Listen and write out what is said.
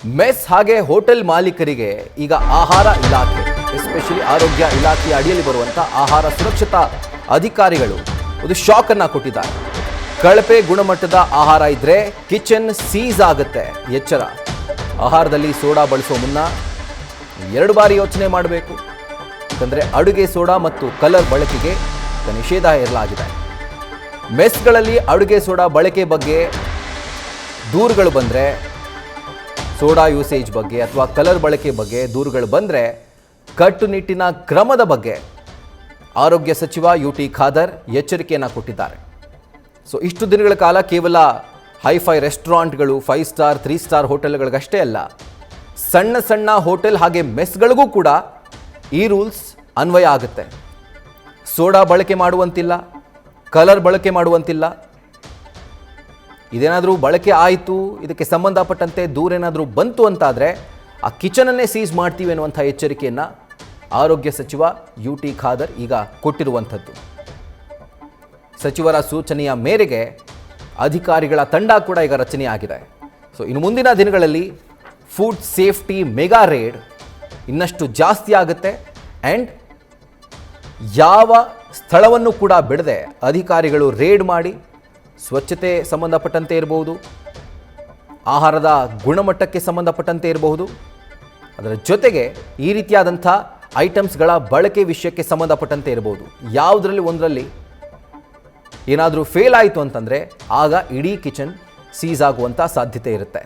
Mess ಹಾಗೆ hotel ಮಾಲೀಕರಿಗೆ ಈಗ ಆಹಾರ ಇಲಾಖೆ ಎಸ್ಪೆಷಲಿ ಆರೋಗ್ಯ ಇಲಾಖೆಯ ಅಡಿಯಲ್ಲಿ ಬರುವಂಥ ಆಹಾರ ಸುರಕ್ಷತಾ ಅಧಿಕಾರಿಗಳು ಒಂದು ಶಾಕ್ ಅನ್ನು ಕೊಟ್ಟಿದ್ದಾರೆ. ಕಳಪೆ ಗುಣಮಟ್ಟದ ಆಹಾರ ಇದ್ರೆ ಕಿಚನ್ ಸೀಸ್ ಆಗುತ್ತೆ. ಎಚ್ಚರ. ಆಹಾರದಲ್ಲಿ ಸೋಡಾ ಬಳಸೋ ಮುನ್ನ 2 ಬಾರಿ ಯೋಚನೆ ಮಾಡಬೇಕು. ಯಾಕಂದರೆ ಅಡುಗೆ ಸೋಡಾ ಮತ್ತು ಕಲರ್ ಬಳಕೆಗೆ ನಿಷೇಧ ಹೇರಲಾಗಿದೆ. ಮೆಸ್ಗಳಲ್ಲಿ ಅಡುಗೆ ಸೋಡಾ ಬಳಕೆ ಬಗ್ಗೆ ದೂರುಗಳು ಬಂದರೆ, ಸೋಡಾ ಯೂಸೇಜ್ ಬಗ್ಗೆ ಅಥವಾ ಕಲರ್ ಬಳಕೆ ಬಗ್ಗೆ ದೂರುಗಳು ಬಂದರೆ ಕಟ್ಟುನಿಟ್ಟಿನ ಕ್ರಮದ ಬಗ್ಗೆ ಆರೋಗ್ಯ ಸಚಿವ UT ಖಾದರ್ ಎಚ್ಚರಿಕೆಯನ್ನು ಕೊಟ್ಟಿದ್ದಾರೆ. ಸೊ ಇಷ್ಟು ದಿನಗಳ ಕಾಲ ಕೇವಲ ಹೈಫೈ ರೆಸ್ಟೋರೆಂಟ್ಗಳು, 5 ಸ್ಟಾರ್ 3 ಸ್ಟಾರ್ ಹೋಟೆಲ್ಗಳಿಗಷ್ಟೇ ಅಲ್ಲ, ಸಣ್ಣ ಸಣ್ಣ ಹೋಟೆಲ್ ಹಾಗೆ ಮೆಸ್ಗಳಿಗೂ ಕೂಡ ಈ ರೂಲ್ಸ್ ಅನ್ವಯ ಆಗುತ್ತೆ. ಸೋಡಾ ಬಳಕೆ ಮಾಡುವಂತಿಲ್ಲ, ಕಲರ್ ಬಳಕೆ ಮಾಡುವಂತಿಲ್ಲ. ಇದೇನಾದರೂ ಬಳಕೆ ಆಯಿತು, ಇದಕ್ಕೆ ಸಂಬಂಧಪಟ್ಟಂತೆ ದೂರೇನಾದರೂ ಬಂತು ಅಂತಾದರೆ ಆ ಕಿಚನನ್ನೇ ಸೀಸ್ ಮಾಡ್ತೀವಿ ಅನ್ನುವಂಥ ಎಚ್ಚರಿಕೆಯನ್ನು ಆರೋಗ್ಯ ಸಚಿವ UT ಖಾದರ್ ಈಗ ಕೊಟ್ಟಿರುವಂಥದ್ದು. ಸಚಿವರ ಸೂಚನೆಯ ಮೇರೆಗೆ ಅಧಿಕಾರಿಗಳ ತಂಡ ಕೂಡ ಈಗ ರಚನೆಯಾಗಿದೆ. ಸೊ ಇನ್ನು ಮುಂದಿನ ದಿನಗಳಲ್ಲಿ ಫುಡ್ ಸೇಫ್ಟಿ ಮೆಗಾ ರೇಡ್ ಇನ್ನಷ್ಟು ಜಾಸ್ತಿ ಆಗುತ್ತೆ. ಆ್ಯಂಡ್ ಯಾವ ಸ್ಥಳವನ್ನು ಕೂಡ ಬಿಡದೆ ಅಧಿಕಾರಿಗಳು ರೇಡ್ ಮಾಡಿ ಸ್ವಚ್ಛತೆ ಸಂಬಂಧಪಟ್ಟಂತೆ ಇರಬಹುದು, ಆಹಾರದ ಗುಣಮಟ್ಟಕ್ಕೆ ಸಂಬಂಧಪಟ್ಟಂತೆ ಇರಬಹುದು, ಅದರ ಜೊತೆಗೆ ಈ ರೀತಿಯಾದಂಥ ಐಟಮ್ಸ್ಗಳ ಬಳಕೆ ವಿಷಯಕ್ಕೆ ಸಂಬಂಧಪಟ್ಟಂತೆ ಇರಬಹುದು. ಯಾವುದರಲ್ಲಿ ಒಂದರಲ್ಲಿ ಏನಾದರೂ ಫೇಲ್ ಆಯಿತು ಅಂತಂದರೆ ಆಗ ಇಡೀ ಕಿಚನ್ ಸೀಸ್ ಆಗುವಂಥ ಸಾಧ್ಯತೆ ಇರುತ್ತೆ.